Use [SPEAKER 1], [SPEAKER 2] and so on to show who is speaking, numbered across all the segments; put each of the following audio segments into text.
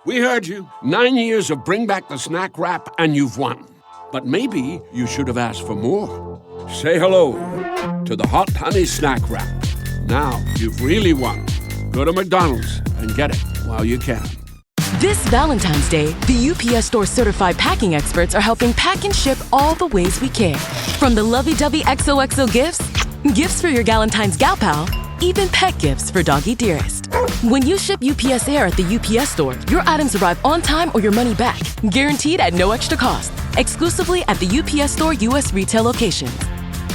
[SPEAKER 1] We heard you. 9 years of Bring Back the Snack Wrap, and you've won. But maybe you should have asked for more. Say hello to the Hot Honey Snack Wrap. Now you've really won. Go to McDonald's and get it while you can.
[SPEAKER 2] This Valentine's Day, the UPS Store certified packing experts are helping pack and ship all the ways we care. From the lovey-dovey XOXO gifts, gifts for your Galentine's gal pal, even pet gifts for doggy dearest. When you ship UPS Air at the UPS Store, your items arrive on time or your money back, guaranteed at no extra cost, exclusively at the UPS Store U.S. retail locations.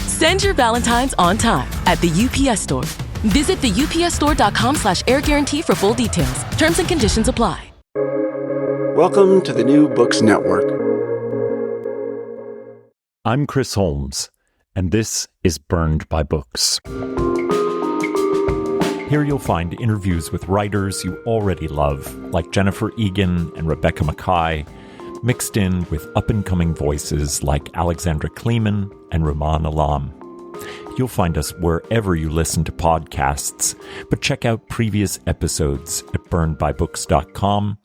[SPEAKER 2] Send your Valentines on time at the UPS Store. Visit theupsstore.com/air guarantee for full details. Terms and conditions apply.
[SPEAKER 3] Welcome to the New Books Network.
[SPEAKER 4] I'm Chris Holmes, and this is Burned by Books. Here you'll find interviews with writers you already love, like Jennifer Egan and Rebecca Mackay, mixed in with up-and-coming voices like Alexandra Kleeman and Rumaan Alam. You'll find us wherever you listen to podcasts, but check out previous episodes at burnedbybooks.com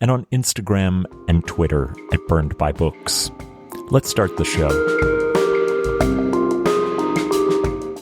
[SPEAKER 4] and on Instagram and Twitter at burnedbybooks. Let's start the show.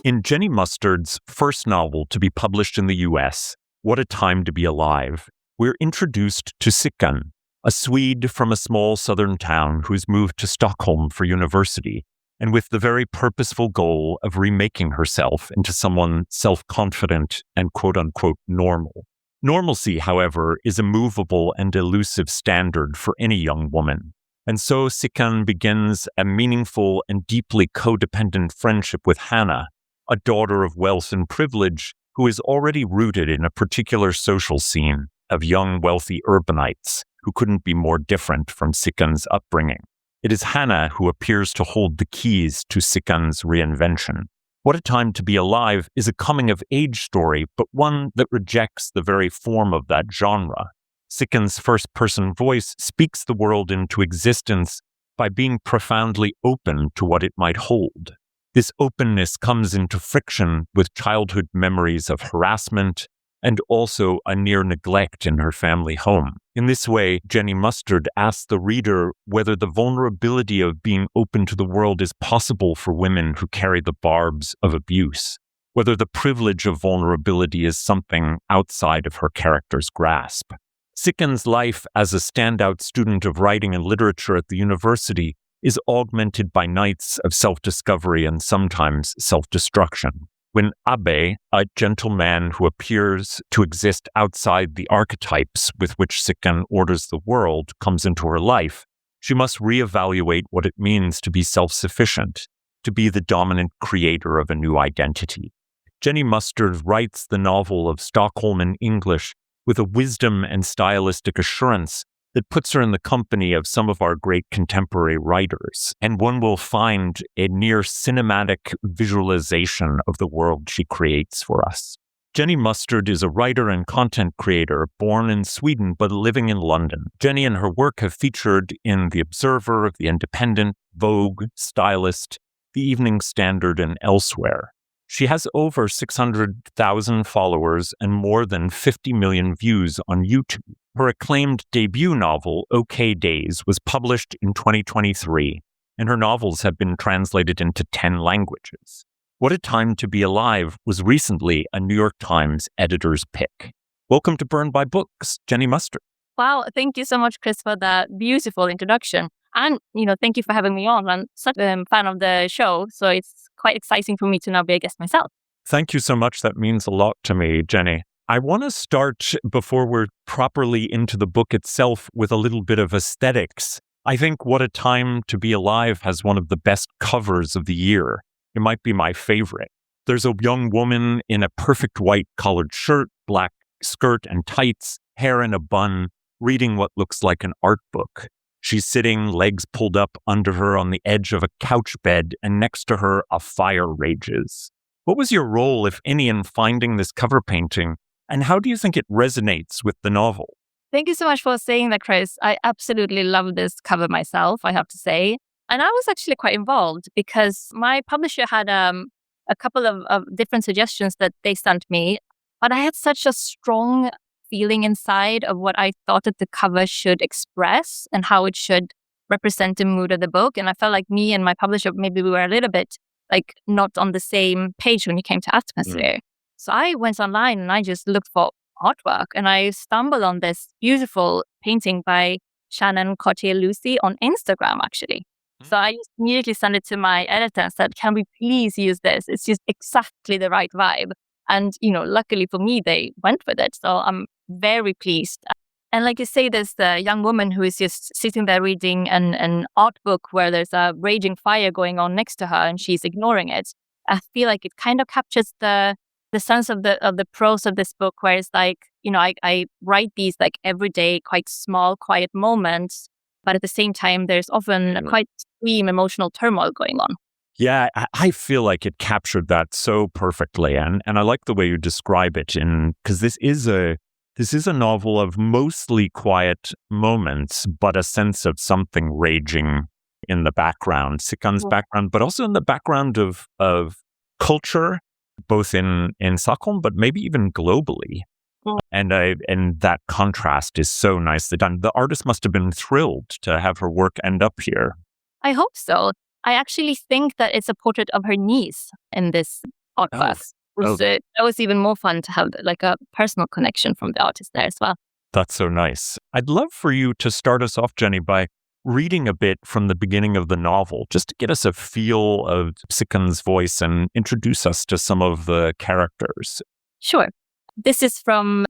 [SPEAKER 4] In Jenny Mustard's first novel to be published in the US, What a Time to Be Alive, we're introduced to Sickan, a Swede from a small southern town who's moved to Stockholm for university, and with the very purposeful goal of remaking herself into someone self-confident and quote-unquote normal. Normalcy, however, is a movable and elusive standard for any young woman. And so Sickan begins a meaningful and deeply codependent friendship with Hannah, a daughter of wealth and privilege who is already rooted in a particular social scene of young, wealthy urbanites who couldn't be more different from Sickan's upbringing. It is Hannah who appears to hold the keys to Sickan's reinvention. What a Time to Be Alive is a coming-of-age story, but one that rejects the very form of that genre. Sickan's first-person voice speaks the world into existence by being profoundly open to what it might hold. This openness comes into friction with childhood memories of harassment and also a near neglect in her family home. In this way, Jenny Mustard asks the reader whether the vulnerability of being open to the world is possible for women who carry the barbs of abuse, whether the privilege of vulnerability is something outside of her character's grasp. Sickan's life as a standout student of writing and literature at the university is augmented by nights of self-discovery and sometimes self-destruction. When Abe, a gentleman who appears to exist outside the archetypes with which Sickan orders the world, comes into her life, she must reevaluate what it means to be self-sufficient, to be the dominant creator of a new identity. Jenny Mustard writes the novel of Stockholm in English with a wisdom and stylistic assurance that puts her in the company of some of our great contemporary writers, and one will find a near cinematic visualization of the world she creates for us. Jenny Mustard is a writer and content creator born in Sweden but living in London. Jenny and her work have featured in The Observer, The Independent, Vogue, Stylist, The Evening Standard, and elsewhere. She has over 600,000 followers and more than 50 million views on YouTube. Her acclaimed debut novel, OK Days, was published in 2023, and her novels have been translated into 10 languages. What a Time to Be Alive was recently a New York Times editor's pick. Welcome to Burned by Books, Jenny Mustard.
[SPEAKER 5] Wow, thank you so much, Chris, for that beautiful introduction. And, thank you for having me on. I'm such a fan of the show, so it's quite exciting for me to now be a guest myself.
[SPEAKER 4] Thank you so much. That means a lot to me, Jenny. I want to start, before we're properly into the book itself, with a little bit of aesthetics. I think What a Time to Be Alive has one of the best covers of the year. It might be my favorite. There's a young woman in a perfect white collared shirt, black skirt and tights, hair in a bun, reading what looks like an art book. She's sitting, legs pulled up under her on the edge of a couch bed, and next to her, a fire rages. What was your role, if any, in finding this cover painting? And how do you think it resonates with the novel?
[SPEAKER 5] Thank you so much for saying that, Chris. I absolutely love this cover myself, I have to say. And I was actually quite involved because my publisher had a couple of different suggestions that they sent me. But I had such a strong feeling inside of what I thought that the cover should express and how it should represent the mood of the book. And I felt like me and my publisher, maybe we were a little bit like not on the same page when it came to atmosphere. So I went online and I just looked for artwork, and I stumbled on this beautiful painting by Shannon Cartier-Lucy on Instagram, actually. So I just immediately sent it to my editor and said, can we please use this? It's just exactly the right vibe. And, luckily for me, they went with it. So I'm very pleased. And like you say, there's the young woman who is just sitting there reading an art book where there's a raging fire going on next to her and she's ignoring it. I feel like it kind of captures the sense of the prose of this book, where it's like, I write these like everyday, quite small, quiet moments, but at the same time, there's often a quite extreme emotional turmoil going on.
[SPEAKER 4] Yeah, I feel like it captured that so perfectly, and I like the way you describe it, because this is a novel of mostly quiet moments, but a sense of something raging in the background, Sikan's background, but also in the background of culture, both in Stockholm, but maybe even globally. And that contrast is so nicely done. The artist must have been thrilled to have her work end up here.
[SPEAKER 5] I hope so. I actually think that it's a portrait of her niece in this artwork. That was even more fun to have like a personal connection from the artist there as well.
[SPEAKER 4] That's so nice. I'd love for you to start us off, Jenny, by reading a bit from the beginning of the novel, just to get us a feel of Sikan's voice and introduce us to some of the characters.
[SPEAKER 5] Sure. This is from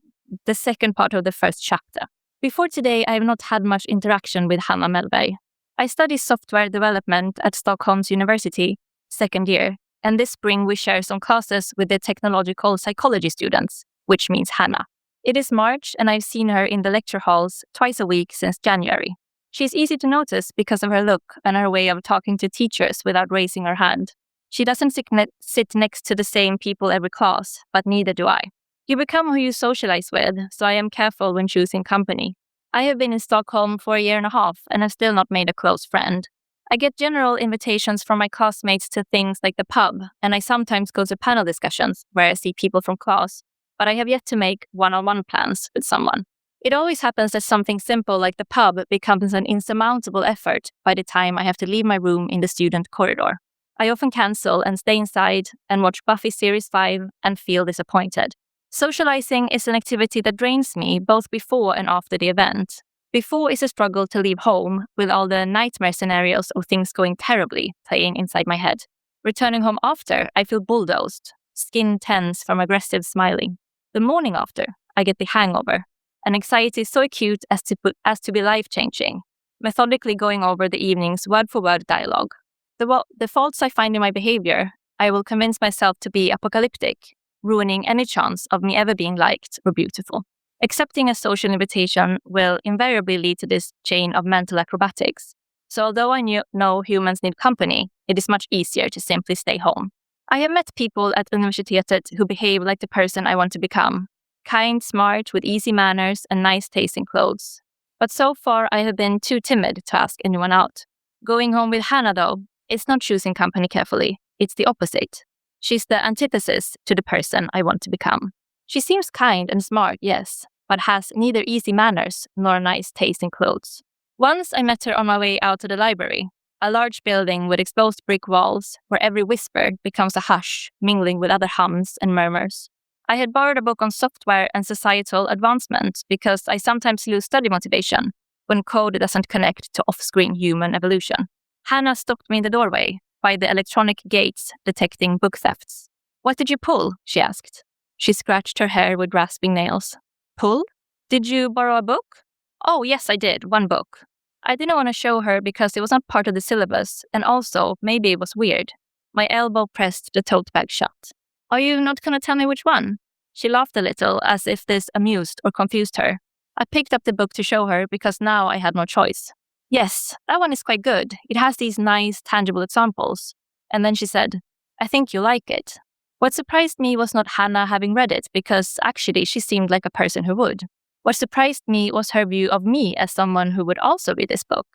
[SPEAKER 5] the second part of the first chapter. Before today, I have not had much interaction with Hanna Mellberg. I study software development at Stockholm's University, second year, and this spring we share some classes with the technological psychology students, which means Hanna. It is March, and I've seen her in the lecture halls twice a week since January. She's easy to notice because of her look and her way of talking to teachers without raising her hand. She doesn't sit next to the same people every class, but neither do I. You become who you socialize with, so I am careful when choosing company. I have been in Stockholm for a year and a half and have still not made a close friend. I get general invitations from my classmates to things like the pub, and I sometimes go to panel discussions where I see people from class, but I have yet to make one-on-one plans with someone. It always happens that something simple like the pub becomes an insurmountable effort by the time I have to leave my room in the student corridor. I often cancel and stay inside and watch Buffy Series 5 and feel disappointed. Socializing is an activity that drains me both before and after the event. Before is a struggle to leave home with all the nightmare scenarios of things going terribly playing inside my head. Returning home after, I feel bulldozed, skin tense from aggressive smiling. The morning after, I get the hangover. An anxiety so acute as to be life-changing, methodically going over the evening's word-for-word dialogue. The faults I find in my behavior, I will convince myself to be apocalyptic, ruining any chance of me ever being liked or beautiful. Accepting a social invitation will invariably lead to this chain of mental acrobatics. So although I know humans need company, it is much easier to simply stay home. I have met people at Universitetet who behave like the person I want to become. Kind, smart, with easy manners and nice taste in clothes. But so far I have been too timid to ask anyone out. Going home with Hanna, though, is not choosing company carefully. It's the opposite. She's the antithesis to the person I want to become. She seems kind and smart, yes, but has neither easy manners nor nice taste in clothes. Once I met her on my way out to the library, a large building with exposed brick walls where every whisper becomes a hush, mingling with other hums and murmurs. I had borrowed a book on software and societal advancement because I sometimes lose study motivation when code doesn't connect to off-screen human evolution. Hanna stopped me in the doorway by the electronic gates detecting book thefts. "What did you pull?" she asked. She scratched her hair with rasping nails. "Pull? Did you borrow a book?" "Oh, yes, I did. One book." I didn't want to show her because it was not part of the syllabus, and also maybe it was weird. My elbow pressed the tote bag shut. "Are you not going to tell me which one?" She laughed a little, as if this amused or confused her. I picked up the book to show her because now I had no choice. "Yes, that one is quite good. It has these nice, tangible examples." And then she said, "I think you like it." What surprised me was not Hanna having read it, because actually she seemed like a person who would. What surprised me was her view of me as someone who would also read this book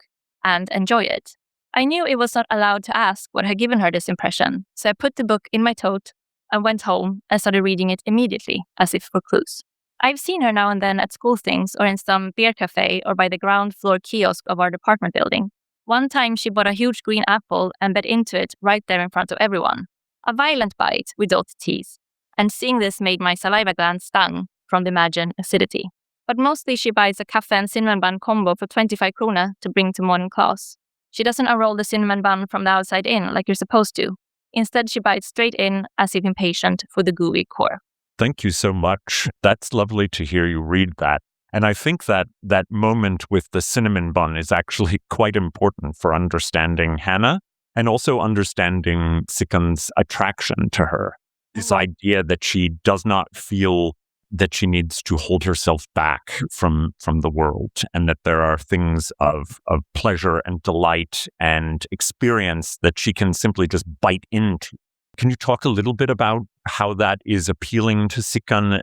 [SPEAKER 5] and enjoy it. I knew it was not allowed to ask what had given her this impression, so I put the book in my tote and went home and started reading it immediately, as if for clues. I've seen her now and then at school things or in some beer cafe or by the ground floor kiosk of our apartment building. One time she bought a huge green apple and bit into it right there in front of everyone. A violent bite without teeth. And seeing this made my saliva gland stung from the imagined acidity. But mostly she buys a cafe and cinnamon bun combo for 25 krona to bring to morning class. She doesn't unroll the cinnamon bun from the outside in like you're supposed to. Instead, she bites straight in as if impatient for the gooey core.
[SPEAKER 4] Thank you so much. That's lovely to hear you read that. And I think that that moment with the cinnamon bun is actually quite important for understanding Hannah and also understanding Sikan's attraction to her. This idea that she does not feel that she needs to hold herself back from the world, and that there are things of pleasure and delight and experience that she can simply just bite into. Can you talk a little bit about how that is appealing to Sikan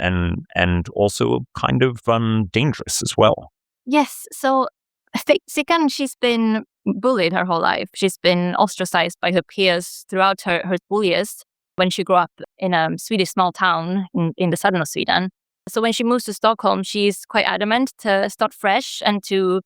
[SPEAKER 4] and also kind of dangerous as well?
[SPEAKER 5] Yes, so Sikan, she's been bullied her whole life. She's been ostracized by her peers throughout her bulliest when she grew up in a Swedish small town in the southern of Sweden. So when she moves to Stockholm, she's quite adamant to start fresh and to,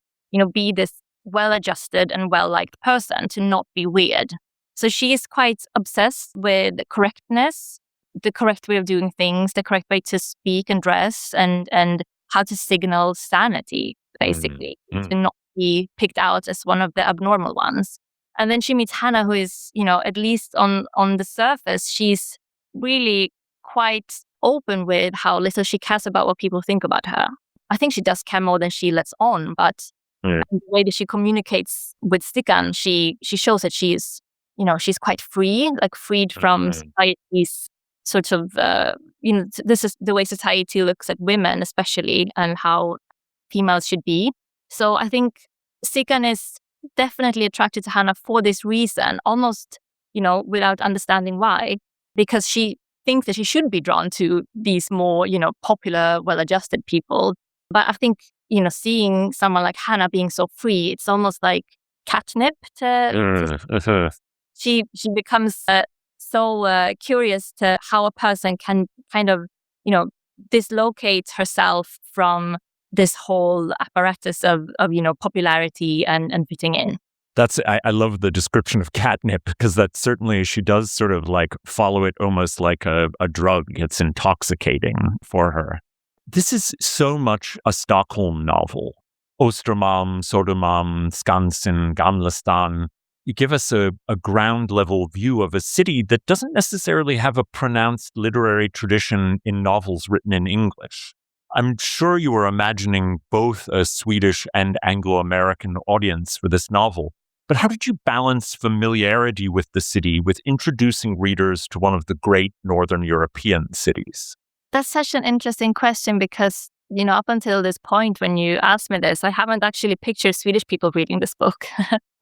[SPEAKER 5] be this well-adjusted and well-liked person, to not be weird. So she is quite obsessed with correctness, the correct way of doing things, the correct way to speak and dress, and how to signal sanity, basically, to not be picked out as one of the abnormal ones. And then she meets Hannah, who is, at least on the surface, she's really quite open with how little she cares about what people think about her. I think she does care more than she lets on, but the way that she communicates with Sikan, she shows that she's quite free, like freed from society's sort of, this is the way society looks at women, especially, and how females should be. So I think Sikan is definitely attracted to Hannah for this reason, almost, without understanding why, because she thinks that she should be drawn to these more, popular, well-adjusted people. But I think, seeing someone like Hannah being so free, it's almost like catnip to she becomes so curious to how a person can kind of, dislocate herself from this whole apparatus of popularity and fitting in.
[SPEAKER 4] I love the description of catnip, because that certainly, she does sort of like follow it almost like a drug. It's intoxicating for her. This is so much a Stockholm novel. Östermalm, Södermalm, Skansen, Gamla stan. You give us a ground level view of a city that doesn't necessarily have a pronounced literary tradition in novels written in English. I'm sure you were imagining both a Swedish and Anglo-American audience for this novel. But how did you balance familiarity with the city with introducing readers to one of the great Northern European cities?
[SPEAKER 5] That's such an interesting question because, up until this point when you asked me this, I haven't actually pictured Swedish people reading this book.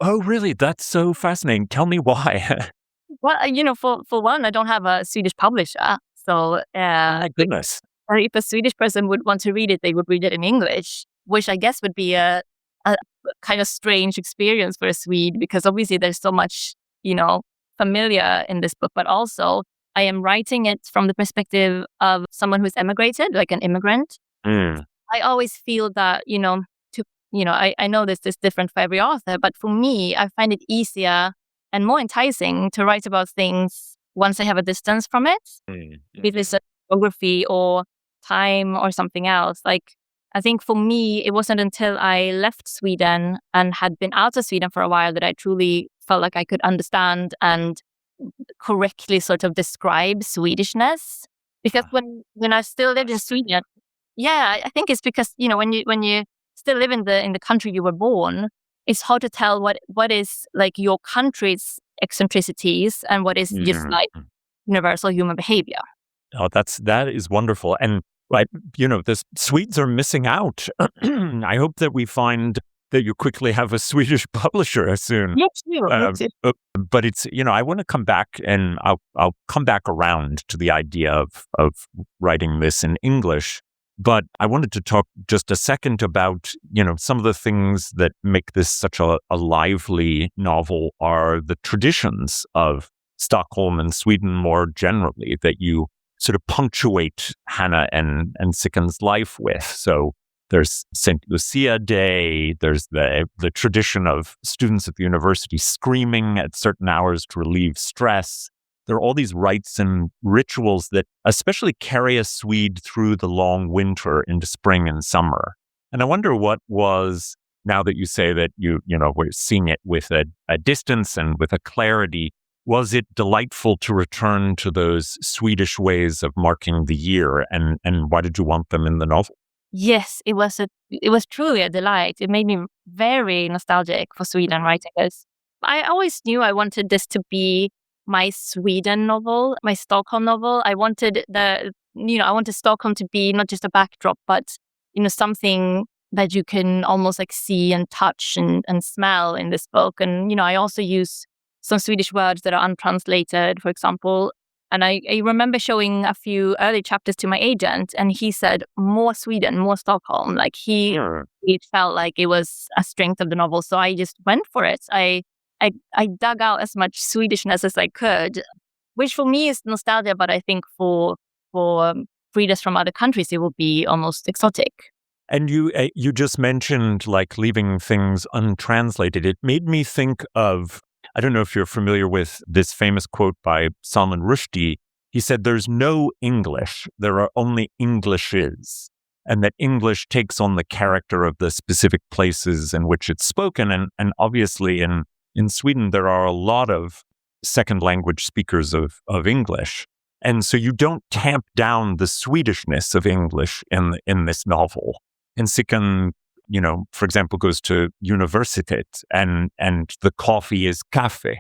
[SPEAKER 4] Oh, really? That's so fascinating. Tell me why.
[SPEAKER 5] Well, for one, I don't have a Swedish publisher. So,
[SPEAKER 4] my goodness.
[SPEAKER 5] If a Swedish person would want to read it, they would read it in English, which I guess would be a kind of strange experience for a Swede, because obviously there's so much, familiar in this book, but also I am writing it from the perspective of someone who's emigrated, like an immigrant. I always feel that, I know this is different for every author, but for me, I find it easier and more enticing to write about things once I have a distance from it, if it's a geography or time or something else. Like, I think for me, it wasn't until I left Sweden and had been out of Sweden for a while that I truly felt like I could understand and correctly sort of describe Swedishness. Because when I still lived in Sweden, I think it's because, when you still live in the country you were born, it's hard to tell what is like your country's eccentricities and what is just like universal human behavior.
[SPEAKER 4] Oh, that is wonderful. And the Swedes are missing out. I hope that we find that you quickly have a Swedish publisher soon.
[SPEAKER 5] Yes,
[SPEAKER 4] but it's, I want to come back, and I'll come back around to the idea of writing this in English. But I wanted to talk just a second about, some of the things that make this such a lively novel are the traditions of Stockholm and Sweden more generally that you sort of punctuate Hannah and Sickan's life with. So there's St. Lucia Day, there's the tradition of students at the university screaming at certain hours to relieve stress. There are all these rites and rituals that especially carry a Swede through the long winter into spring and summer. And I wonder what was, now that you say that we're seeing it with a distance and with a clarity, was it delightful to return to those Swedish ways of marking the year? And why did you want them in the novel?
[SPEAKER 5] Yes, it was truly a delight. It made me very nostalgic for Sweden, right? Because I always knew I wanted this to be my Sweden novel, my Stockholm novel. I wanted I wanted Stockholm to be not just a backdrop, but something that you can almost like see and touch and smell in this book. And I also use some Swedish words that are untranslated, for example. And I remember showing a few early chapters to my agent, and he said, more Sweden, more Stockholm. Like he felt like it was a strength of the novel. So I just went for it. I dug out as much Swedishness as I could, which for me is nostalgia, but I think for readers from other countries, it will be almost exotic.
[SPEAKER 4] And you just mentioned like leaving things untranslated. It made me think of, I don't know if you're familiar with this famous quote by Salman Rushdie. He said, there's no English, there are only Englishes. And that English takes on the character of the specific places in which it's spoken. And obviously in Sweden, there are a lot of second language speakers of English. And so you don't tamp down the Swedishness of English in this novel. And Sickan, for example, goes to universitet and the coffee is kaffe.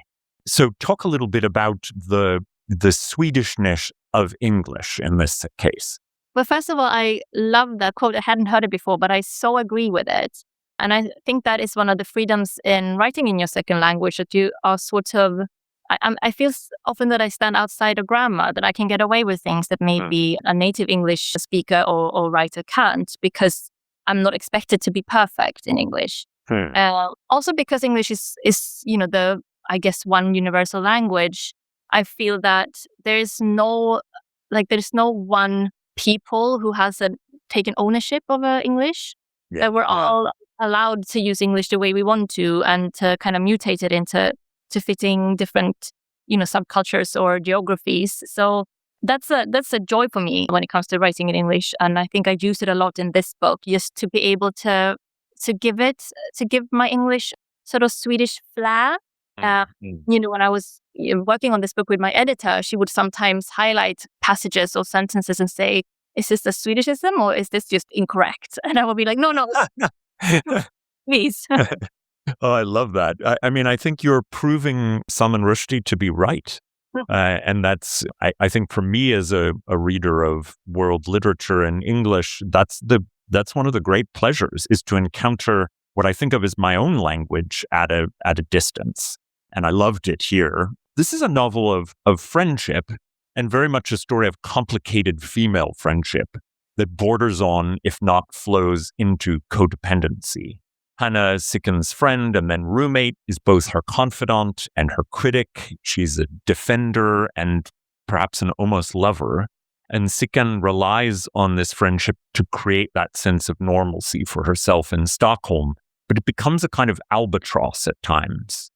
[SPEAKER 4] So talk a little bit about the Swedishness of English in this case.
[SPEAKER 5] Well, first of all, I love that quote. I hadn't heard it before, but I so agree with it. And I think that is one of the freedoms in writing in your second language, that you are sort of, I feel often that I stand outside of grammar, that I can get away with things that maybe a native English speaker or writer can't, because I'm not expected to be perfect in English. Also because English is the, I guess, one universal language. I feel that there's no one people who has taken ownership of English. That we're all allowed to use English the way we want to, and to kind of mutate it into fitting different subcultures or geographies. So that's a joy for me when it comes to writing in English, and I think I use it a lot in this book, just to be able to give my English sort of Swedish flair. When I was working on this book with my editor, she would sometimes highlight passages or sentences and say, "Is this a Swedishism or is this just incorrect?" And I would be like, "No, please."
[SPEAKER 4] Oh, I love that. I mean, I think you're proving Salman Rushdie to be right. And that's, I think for me as a reader of world literature in English, that's one of the great pleasures, is to encounter what I think of as my own language at a distance. And I loved it here. This is a novel of friendship, and very much a story of complicated female friendship that borders on, if not flows into, codependency. Hannah, Sickan's friend and then roommate, is both her confidant and her critic. She's a defender and perhaps an almost lover. And Sickan relies on this friendship to create that sense of normalcy for herself in Stockholm, but it becomes a kind of albatross at times.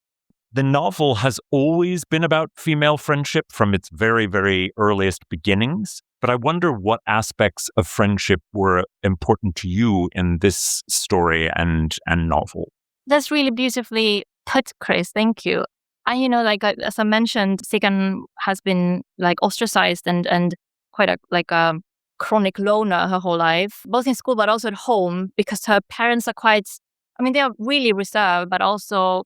[SPEAKER 4] The novel has always been about female friendship from its very, very earliest beginnings. But I wonder what aspects of friendship were important to you in this story and novel.
[SPEAKER 5] That's really beautifully put, Chris. Thank you. And as I mentioned, Sickan has been ostracized and quite a chronic loner her whole life, both in school but also at home, because her parents are they are really reserved, but also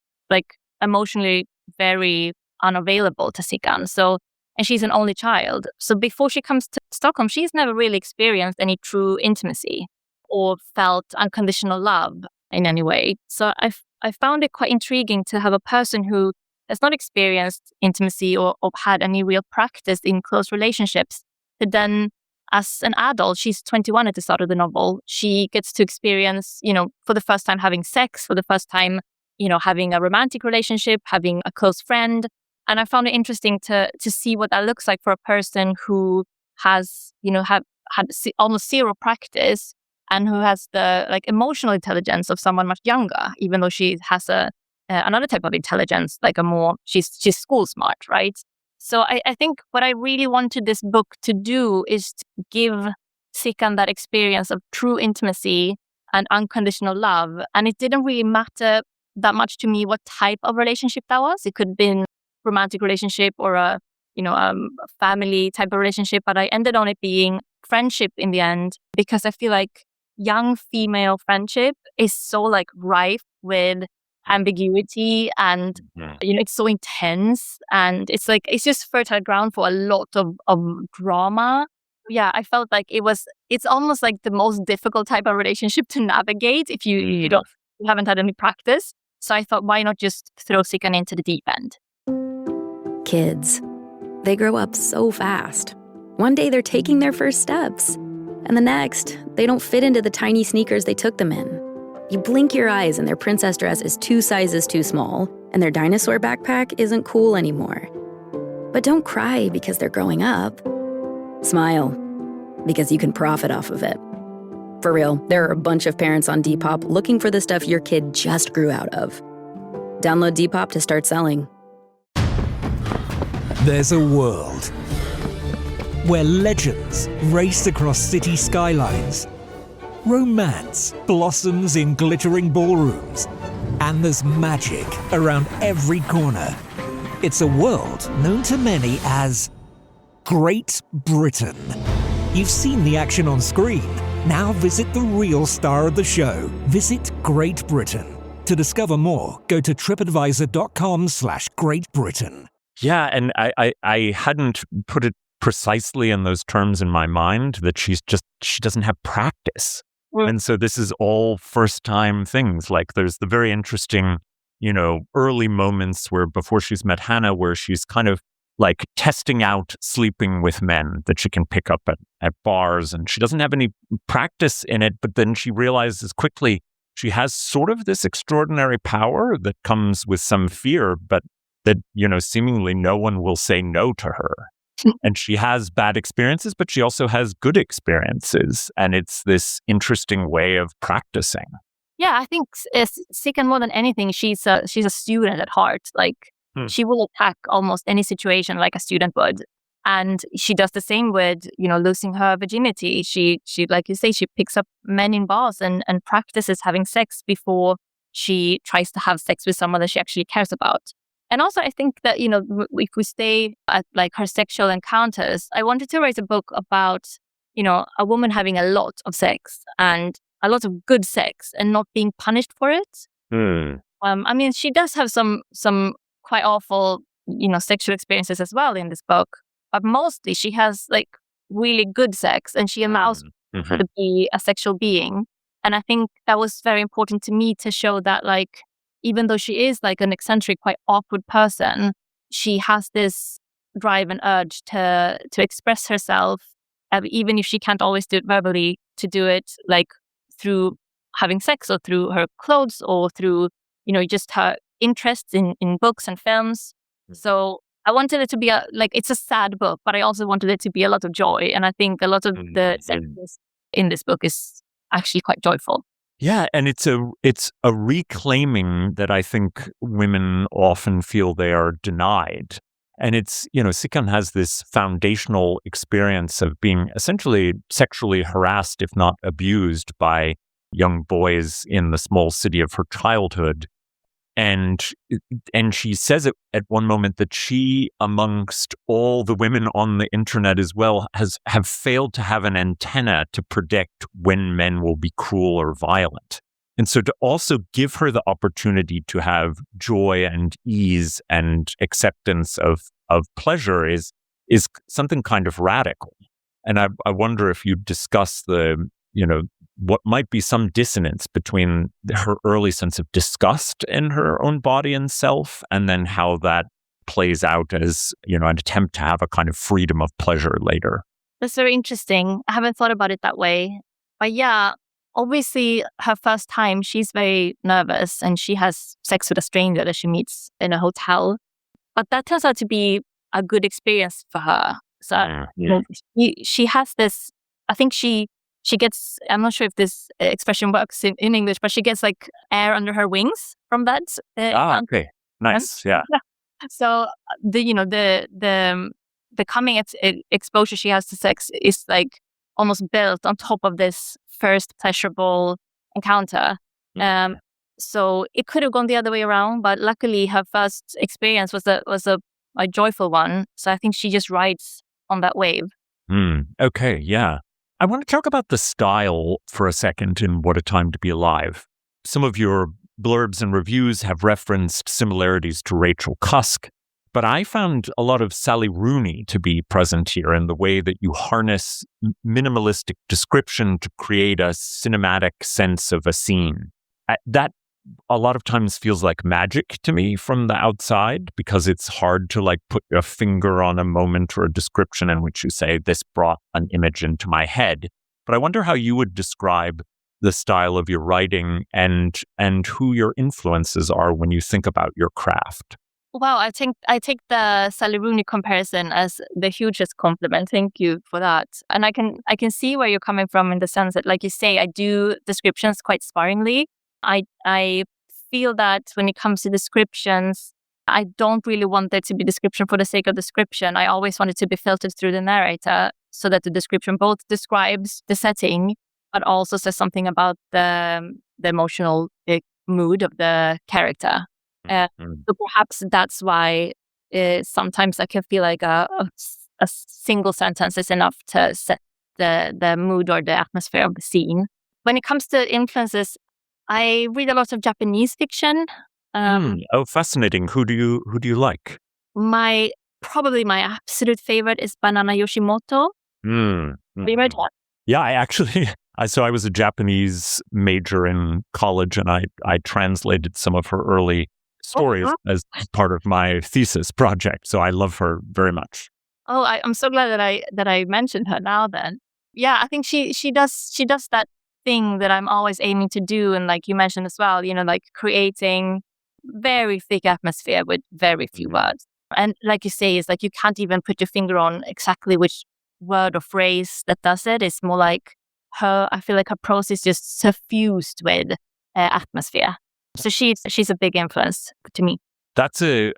[SPEAKER 5] emotionally very unavailable to Sickan. And she's an only child. So before she comes to Stockholm, she's never really experienced any true intimacy or felt unconditional love in any way. So I found it quite intriguing to have a person who has not experienced intimacy or had any real practice in close relationships. But then as an adult, she's 21 at the start of the novel, she gets to experience, for the first time having sex, for the first time, having a romantic relationship, having a close friend. And I found it interesting to see what that looks like for a person who has, almost zero practice and who has the like emotional intelligence of someone much younger, even though she has another type of intelligence, like she's school smart, right? So I think what I really wanted this book to do is to give Sikan that experience of true intimacy and unconditional love. And it didn't really matter that much to me what type of relationship that was. It could have been romantic relationship or a family type of relationship, but I ended on it being friendship in the end, because I feel like young female friendship is so like rife with ambiguity and it's so intense, and it's just fertile ground for a lot of drama. Yeah, I felt like it's almost like the most difficult type of relationship to navigate if you haven't had any practice. So I thought, why not just throw Sikan into the deep end?
[SPEAKER 6] Kids, they grow up so fast. One day they're taking their first steps, and the next, they don't fit into the tiny sneakers they took them in. You blink your eyes and their princess dress is 2 sizes too small, and their dinosaur backpack isn't cool anymore. But don't cry because they're growing up. Smile, because you can profit off of it. For real, there are a bunch of parents on Depop looking for the stuff your kid just grew out of. Download Depop to start selling.
[SPEAKER 7] There's a world where legends race across city skylines, romance blossoms in glittering ballrooms, and there's magic around every corner. It's a world known to many as Great Britain. You've seen the action on screen. Now visit the real star of the show. Visit Great Britain. To discover more, go to tripadvisor.com/Great Britain.
[SPEAKER 4] Yeah, and I hadn't put it precisely in those terms in my mind, that she doesn't have practice. And so this is all first-time things. Like there's the very interesting, early moments where before she's met Hannah, where she's kind of like testing out sleeping with men that she can pick up at bars, and she doesn't have any practice in it, but then she realizes quickly she has sort of this extraordinary power that comes with some fear, but that, seemingly no one will say no to her. And she has bad experiences, but she also has good experiences. And it's this interesting way of practicing.
[SPEAKER 5] Yeah, I think Sikan, more than anything, she's a student at heart. Like she will attack almost any situation like a student would. And she does the same with, losing her virginity. She like you say, she picks up men in bars and practices having sex before she tries to have sex with someone that she actually cares about. And also, I think that, if we stay at like her sexual encounters, I wanted to write a book about, a woman having a lot of sex and a lot of good sex and not being punished for it. I mean, she does have some quite awful, sexual experiences as well in this book. But mostly she has like really good sex and she allows her to be a sexual being. And I think that was very important to me to show that, like, even though she is like an eccentric, quite awkward person, she has this drive and urge to express herself, even if she can't always do it verbally, to do it like through having sex or through her clothes or through, just her interests in books and films. So I wanted it to be it's a sad book, but I also wanted it to be a lot of joy. And I think a lot of the sections in this book is actually quite joyful.
[SPEAKER 4] Yeah, and it's a reclaiming that I think women often feel they are denied. And it's, Sikan has this foundational experience of being essentially sexually harassed, if not abused, by young boys in the small city of her childhood. And she says it at one moment that she, amongst all the women on the internet as well, have failed to have an antenna to predict when men will be cruel or violent. And so to also give her the opportunity to have joy and ease and acceptance of pleasure is something kind of radical. And I wonder if you discuss what might be some dissonance between her early sense of disgust in her own body and self, and then how that plays out as, an attempt to have a kind of freedom of pleasure later.
[SPEAKER 5] That's very interesting. I haven't thought about it that way. But yeah, obviously her first time, she's very nervous and she has sex with a stranger that she meets in a hotel. But that turns out to be a good experience for her. So
[SPEAKER 4] Yeah.
[SPEAKER 5] she has this. I think she gets. I'm not sure if this expression works in English, but she gets like air under her wings from that.
[SPEAKER 4] Okay. Nice. Yeah.
[SPEAKER 5] Yeah. So the coming exposure she has to sex is like almost built on top of this first pleasurable encounter. Um, so it could have gone the other way around, but luckily her first experience was a joyful one. So I think she just rides on that wave.
[SPEAKER 4] Okay. Yeah. I want to talk about the style for a second in What a Time to Be Alive. Some of your blurbs and reviews have referenced similarities to Rachel Cusk, but I found a lot of Sally Rooney to be present here in the way that you harness minimalistic description to create a cinematic sense of a scene. That a lot of times feels like magic to me from the outside, because it's hard to like put a finger on a moment or a description in which you say, this brought an image into my head. But I wonder how you would describe the style of your writing and who your influences are when you think about your craft.
[SPEAKER 5] Wow, I take the Sally Rooney comparison as the hugest compliment. Thank you for that. And I can see where you're coming from in the sense that, like you say, I do descriptions quite sparingly. I feel that when it comes to descriptions, I don't really want there to be description for the sake of description. I always want it to be filtered through the narrator so that the description both describes the setting, but also says something about the emotional mood of the character. So perhaps that's why sometimes I can feel like a single sentence is enough to set the mood or the atmosphere of the scene. When it comes to influences, I read a lot of Japanese fiction.
[SPEAKER 4] Oh, fascinating. Who do you like?
[SPEAKER 5] Probably my absolute favorite is Banana Yoshimoto. Have you read her?
[SPEAKER 4] Yeah, I was a Japanese major in college, and I translated some of her early stories as part of my thesis project. So I love her very much.
[SPEAKER 5] Oh, I'm so glad that I mentioned her now. Then, yeah, I think she does that thing that I'm always aiming to do, and like you mentioned as well, like creating very thick atmosphere with very few words. And like you say, it's like you can't even put your finger on exactly which word or phrase that does it. It's more like I feel like her prose is just suffused with atmosphere. So she's a big influence to me.
[SPEAKER 4] That's a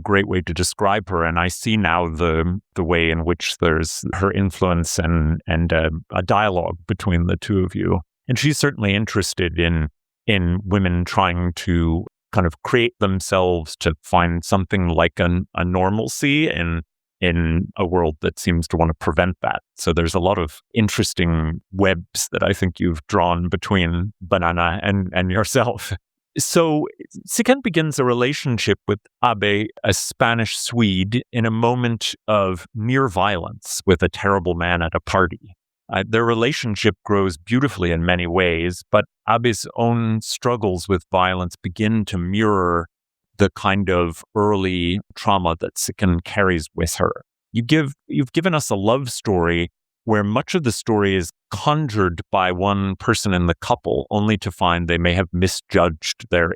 [SPEAKER 4] great way to describe her, and I see now the way in which there's her influence and a dialogue between the two of you. And she's certainly interested in women trying to kind of create themselves to find something like a normalcy in a world that seems to want to prevent that. So there's a lot of interesting webs that I think you've drawn between Banana and yourself. So Siken begins a relationship with Abe, a Spanish Swede, in a moment of near violence with a terrible man at a party. Their relationship grows beautifully in many ways, but Abe's own struggles with violence begin to mirror the kind of early trauma that Siken carries with her. You've given us a love story where much of the story is conjured by one person in the couple, only to find they may have misjudged their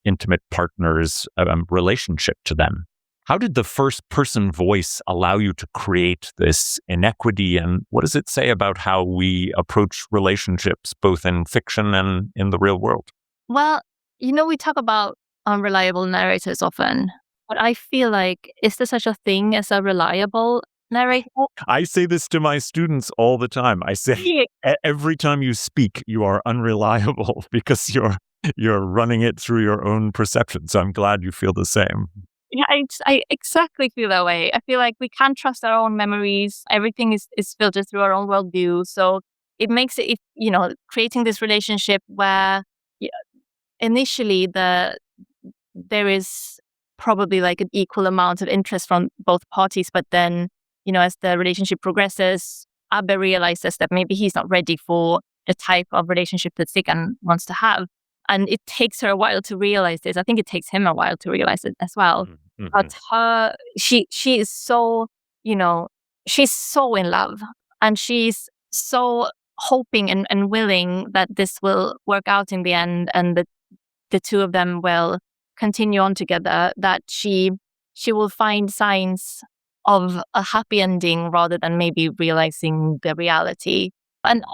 [SPEAKER 4] intimate partner's relationship to them. How did the first person voice allow you to create this inequity, and what does it say about how we approach relationships, both in fiction and in the real world?
[SPEAKER 5] Well, we talk about unreliable narrators often, but I feel like, is there such a thing as a reliable narrator?
[SPEAKER 4] I say this to my students all the time. I say every time you speak, you are unreliable because you're running it through your own perception. So I'm glad you feel the same.
[SPEAKER 5] Yeah, I exactly feel that way. I feel like we can't trust our own memories. Everything is filtered through our own worldview. So it makes it, creating this relationship where initially there is probably like an equal amount of interest from both parties, but then, as the relationship progresses, Abe realizes that maybe he's not ready for the type of relationship that Sikan wants to have. And it takes her a while to realize this. I think it takes him a while to realize it as well.
[SPEAKER 4] Mm-hmm.
[SPEAKER 5] But she is so, she's so in love, and she's so hoping and willing that this will work out in the end, and that the two of them will continue on together, that she will find signs of a happy ending rather than maybe realizing the reality. And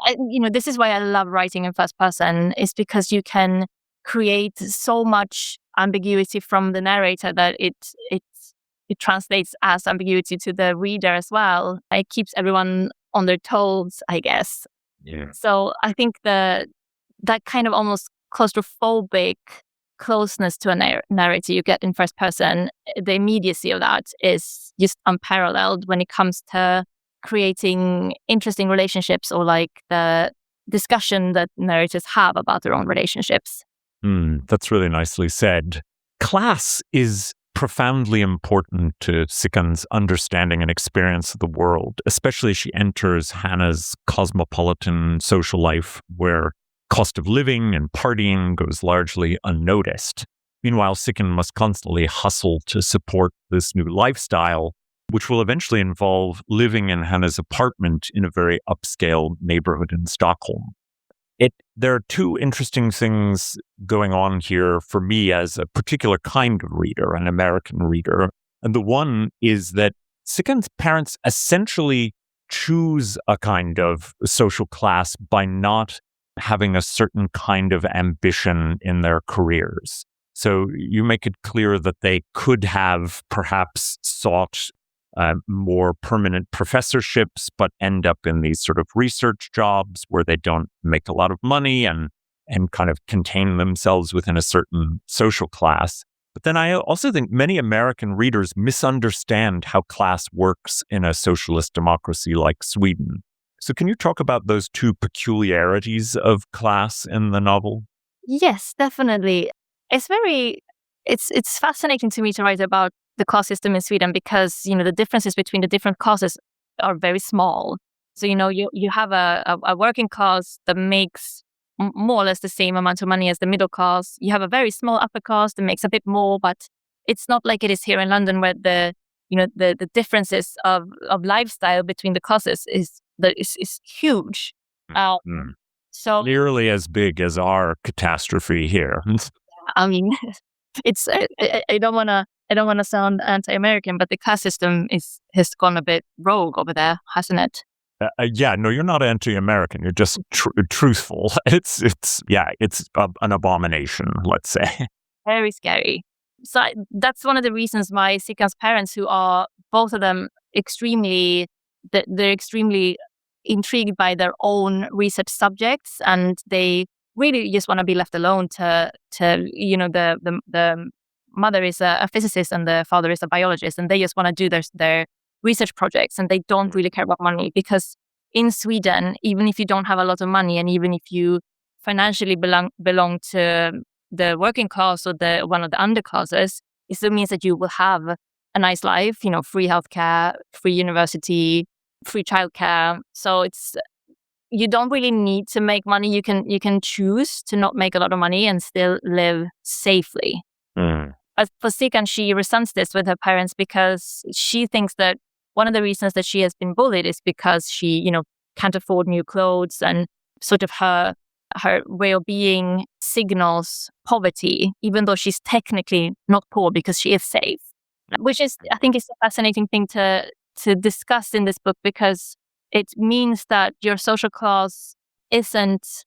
[SPEAKER 5] this is why I love writing in first person, is because you can create so much ambiguity from the narrator that it translates as ambiguity to the reader as well. It keeps everyone on their toes, I guess.
[SPEAKER 4] Yeah.
[SPEAKER 5] So I think that kind of almost claustrophobic closeness to a narrator you get in first person, the immediacy of that is just unparalleled when it comes to creating interesting relationships, or like the discussion that narrators have about their own relationships.
[SPEAKER 4] That's really nicely said. Class is profoundly important to Sikan's understanding and experience of the world, especially as she enters Hannah's cosmopolitan social life where cost of living and partying goes largely unnoticed. Meanwhile, Sikan must constantly hustle to support this new lifestyle, which will eventually involve living in Hannah's apartment in a very upscale neighborhood in Stockholm. There are two interesting things going on here for me as a particular kind of reader, an American reader. And the one is that Sikan's parents essentially choose a kind of social class by not having a certain kind of ambition in their careers. So you make it clear that they could have perhaps sought more permanent professorships, but end up in these sort of research jobs where they don't make a lot of money and kind of contain themselves within a certain social class. But then I also think many American readers misunderstand how class works in a socialist democracy like Sweden. So can you talk about those two peculiarities of class in the novel?
[SPEAKER 5] Yes, definitely. It's fascinating to me to write about the class system in Sweden because, the differences between the different classes are very small. So, you have a working class that makes more or less the same amount of money as the middle class. You have a very small upper class that makes a bit more, but it's not like it is here in London where the differences of lifestyle between the classes is huge. So
[SPEAKER 4] nearly as big as our catastrophe here.
[SPEAKER 5] I mean, it's I don't want to sound anti-American, but the class system has gone a bit rogue over there, hasn't it?
[SPEAKER 4] No, you're not anti-American. You're just truthful. It's an abomination, let's say.
[SPEAKER 5] Very scary. So that's one of the reasons why Sikan's parents, who are both of them they're extremely intrigued by their own research subjects, and they really just want to be left alone to the mother is a physicist and the father is a biologist, and they just want to do their research projects, and they don't really care about money, because in Sweden, even if you don't have a lot of money and even if you financially belong to the working class or one of the underclasses, it still means that you will have a nice life, free healthcare, free university, free childcare. So you don't really need to make money. You can choose to not make a lot of money and still live safely. But for Sikan, she resents this with her parents because she thinks that one of the reasons that she has been bullied is because she, can't afford new clothes, and sort of her way of being signals poverty, even though she's technically not poor because she is safe. Which is, I think, is a fascinating thing to discuss in this book, because it means that your social class isn't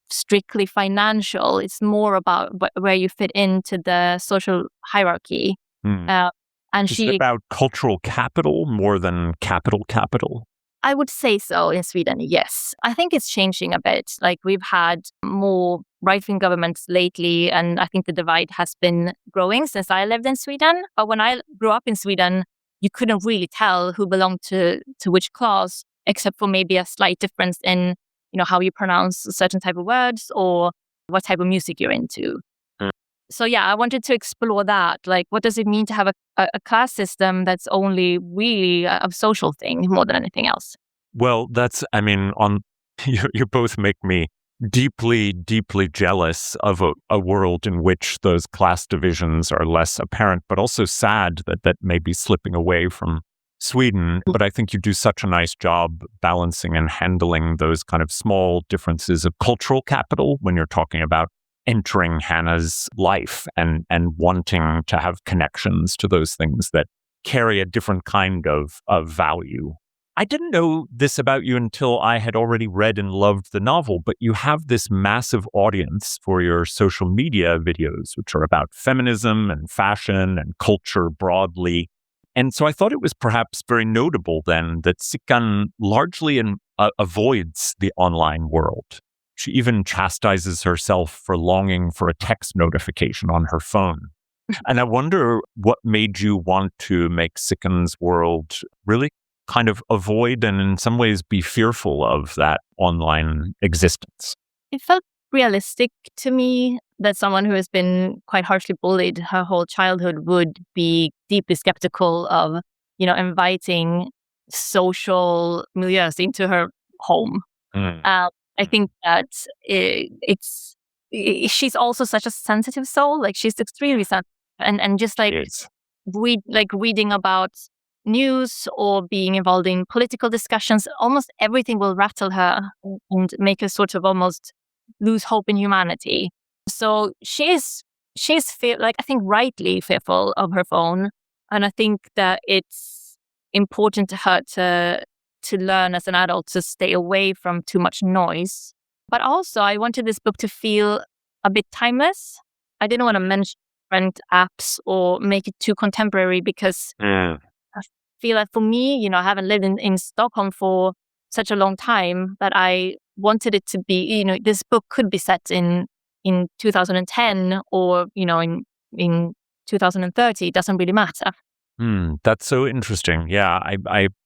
[SPEAKER 5] strictly financial. It's more about where you fit into the social hierarchy. And
[SPEAKER 4] is it about cultural capital more than capital?
[SPEAKER 5] I would say so in Sweden, yes. I think it's changing a bit. Like, we've had more right-wing governments lately, and I think the divide has been growing since I lived in Sweden. But when I grew up in Sweden, you couldn't really tell who belonged to which class, except for maybe a slight difference in, how you pronounce certain type of words or what type of music you're into. So yeah, I wanted to explore that. Like, what does it mean to have a class system that's only really a social thing more than anything else?
[SPEAKER 4] Well, you both make me deeply, deeply jealous of a world in which those class divisions are less apparent, but also sad that may be slipping away from Sweden. But I think you do such a nice job balancing and handling those kind of small differences of cultural capital when you're talking about entering Hannah's life and wanting to have connections to those things that carry a different kind of value. I didn't know this about you until I had already read and loved the novel, but you have this massive audience for your social media videos, which are about feminism and fashion and culture broadly. And so I thought it was perhaps very notable then that Sikkan largely avoids the online world. She even chastises herself for longing for a text notification on her phone. And I wonder what made you want to make Sikkan's world really kind of avoid and in some ways be fearful of that online existence.
[SPEAKER 5] It felt realistic to me that someone who has been quite harshly bullied her whole childhood would be deeply skeptical of, inviting social milieus into her home. I think that she's also such a sensitive soul. Like, she's extremely sensitive, and just like
[SPEAKER 4] Yes.
[SPEAKER 5] reading about news or being involved in political discussions, almost everything will rattle her and make her sort of almost lose hope in humanity. So she's I think rightly fearful of her phone, and I think that it's important to her to learn as an adult to stay away from too much noise. But also, I wanted this book to feel a bit timeless. I didn't want to mention different apps or make it too contemporary because I feel like for me, I haven't lived in Stockholm for such a long time that I wanted it to be, this book could be set in 2010 or, in 2030. It doesn't really matter.
[SPEAKER 4] That's so interesting. Yeah,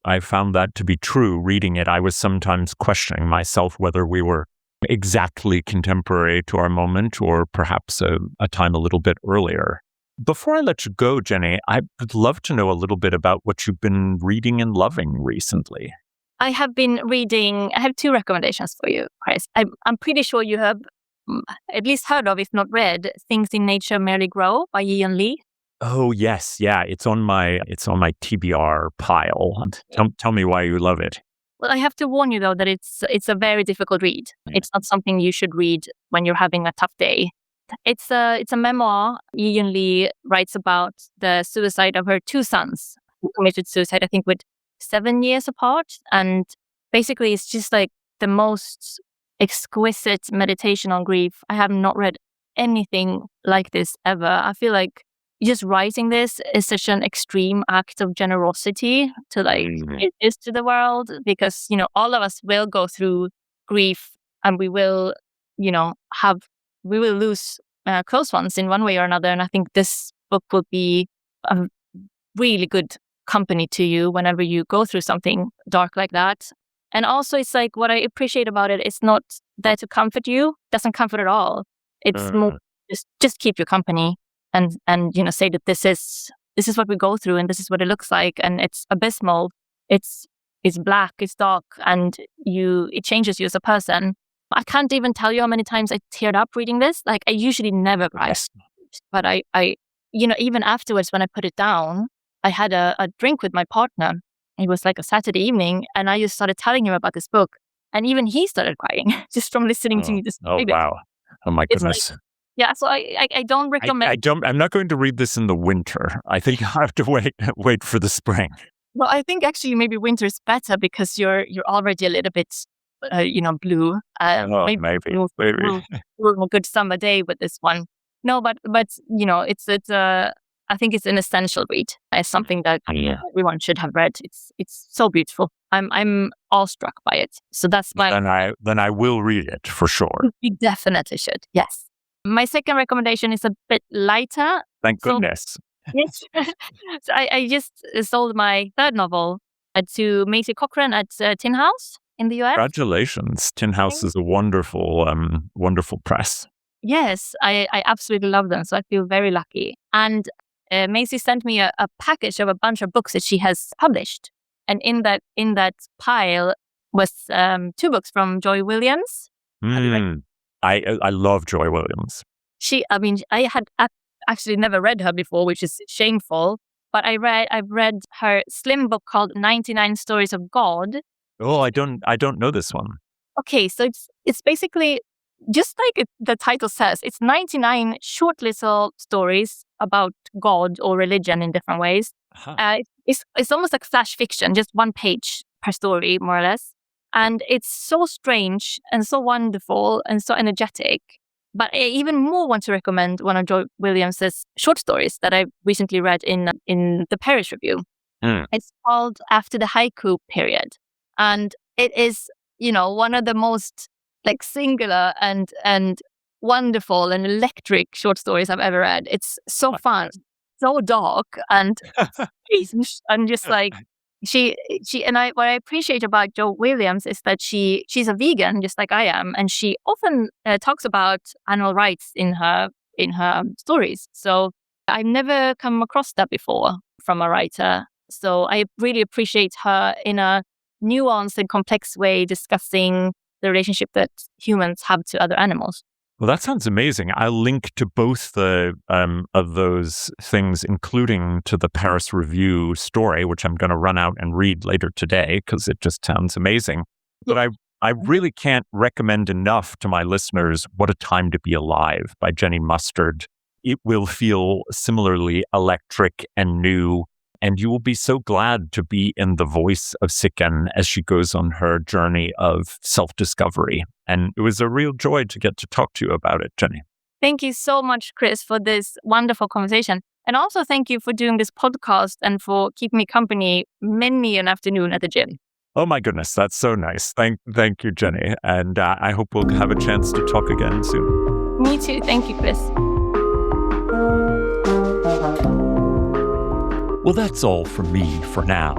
[SPEAKER 4] I found that to be true. Reading it, I was sometimes questioning myself whether we were exactly contemporary to our moment or perhaps a time a little bit earlier. Before I let you go, Jenny, I would love to know a little bit about what you've been reading and loving recently.
[SPEAKER 5] I have been reading, I have two recommendations for you, Chris. I'm pretty sure you have at least heard of, if not read, Things in Nature Merely Grow by Ian Lee.
[SPEAKER 4] Oh, yes. Yeah, it's on my TBR pile. Tell me why you love it.
[SPEAKER 5] Well, I have to warn you, though, that it's a very difficult read. It's not something you should read when you're having a tough day. It's a memoir. Ian Lee writes about the suicide of her two sons who committed suicide, I think, with 7 years apart. And basically, it's just like the most exquisite meditation on grief. I have not read anything like this ever. I feel like just writing this is such an extreme act of generosity to it is to the world, because, all of us will go through grief and we will, we will lose close ones in one way or another. And I think this book will be a really good company to you whenever you go through something dark like that. And also, it's like what I appreciate about it, it's not there to comfort you. It doesn't comfort at all. It's more just keep you company and say that this is what we go through and this is what it looks like, and it's abysmal. It's black, it's dark, and it changes you as a person. I can't even tell you how many times I teared up reading this. Like, I usually never cry, but I even afterwards when I put it down, I had a drink with my partner. It was like a Saturday evening, and I just started telling him about this book, and even he started crying just from listening to me.
[SPEAKER 4] Oh, wow! Oh my goodness!
[SPEAKER 5] Yeah, so I don't recommend.
[SPEAKER 4] I'm not going to read this in the winter. I think I have to wait for the spring.
[SPEAKER 5] Well, I think actually maybe winter is better because you're already a little bit, blue.
[SPEAKER 4] Maybe.
[SPEAKER 5] A good summer day with this one. No, but it's I think it's an essential read. It's something that everyone should have read. It's so beautiful. I'm awestruck by it. So that's my.
[SPEAKER 4] Then I will read it for sure.
[SPEAKER 5] You definitely should. Yes. My second recommendation is a bit lighter.
[SPEAKER 4] Thank goodness.
[SPEAKER 5] Yes. So I just sold my third novel to Maisie Cochran at Tin House in the US.
[SPEAKER 4] Congratulations. Tin House is a wonderful press.
[SPEAKER 5] Yes, I absolutely love them. So I feel very lucky. And Maisie sent me a package of a bunch of books that she has published. And in that pile was 2 books from Joy Williams.
[SPEAKER 4] I love Joy Williams.
[SPEAKER 5] I had actually never read her before, which is shameful. But I've read her slim book called 99 Stories of God.
[SPEAKER 4] Oh, I don't know this one.
[SPEAKER 5] Okay, so it's basically just like the title says. It's 99 short little stories about God or religion in different ways. It's almost like flash fiction, just one page per story, more or less. And it's so strange and so wonderful and so energetic. But I even more want to recommend one of Joy Williams's short stories that I recently read in the Paris Review. It's called After the Haiku Period. And it is, one of the most like singular and wonderful and electric short stories I've ever read. It's so fun, so dark, and I'm just like, what I appreciate about Jo Williams is that she's a vegan just like I am, and she often talks about animal rights in her stories. So I've never come across that before from a writer. So I really appreciate her in a nuanced and complex way discussing the relationship that humans have to other animals.
[SPEAKER 4] Well, that sounds amazing. I'll link to both of those things, including to the Paris Review story, which I'm going to run out and read later today because it just sounds amazing. But I really can't recommend enough to my listeners What a Time to Be Alive by Jenny Mustard. It will feel similarly electric and new, and you will be so glad to be in the voice of Sikan as she goes on her journey of self-discovery. And it was a real joy to get to talk to you about it, Jenny.
[SPEAKER 5] Thank you so much, Chris, for this wonderful conversation. And also thank you for doing this podcast and for keeping me company many an afternoon at the gym.
[SPEAKER 4] Oh my goodness, that's so nice. Thank you, Jenny. And I hope we'll have a chance to talk again soon.
[SPEAKER 5] Me too. Thank you, Chris.
[SPEAKER 4] Well, that's all from me for now.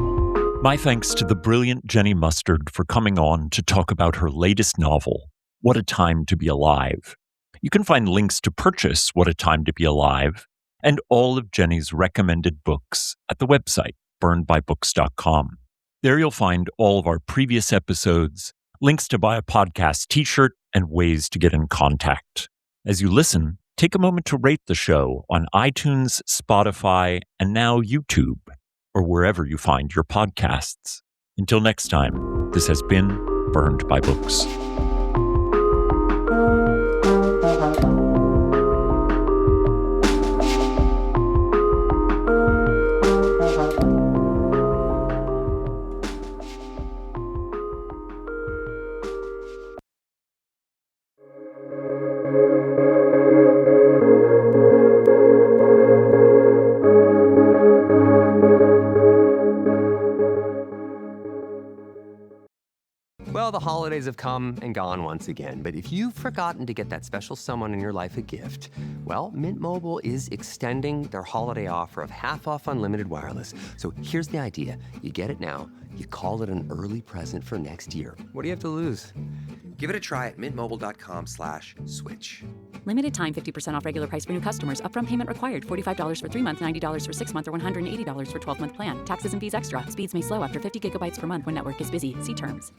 [SPEAKER 4] My thanks to the brilliant Jenny Mustard for coming on to talk about her latest novel, What a Time to Be Alive. You can find links to purchase What a Time to Be Alive and all of Jenny's recommended books at the website, burnedbybooks.com. There you'll find all of our previous episodes, links to buy a podcast t-shirt, and ways to get in contact. As you listen, take a moment to rate the show on iTunes, Spotify, and now YouTube, or wherever you find your podcasts. Until next time, this has been Burned by Books.
[SPEAKER 8] Well, the holidays have come and gone once again, but if you've forgotten to get that special someone in your life a gift, well, Mint Mobile is extending their holiday offer of half off unlimited wireless. So here's the idea. You get it now, you call it an early present for next year. What do you have to lose? Give it a try at mintmobile.com/switch.
[SPEAKER 9] Limited time, 50% off regular price for new customers. Upfront payment required. $45 for 3 months, $90 for 6 months, or $180 for 12-month plan. Taxes and fees extra. Speeds may slow after 50 gigabytes per month when network is busy. See terms.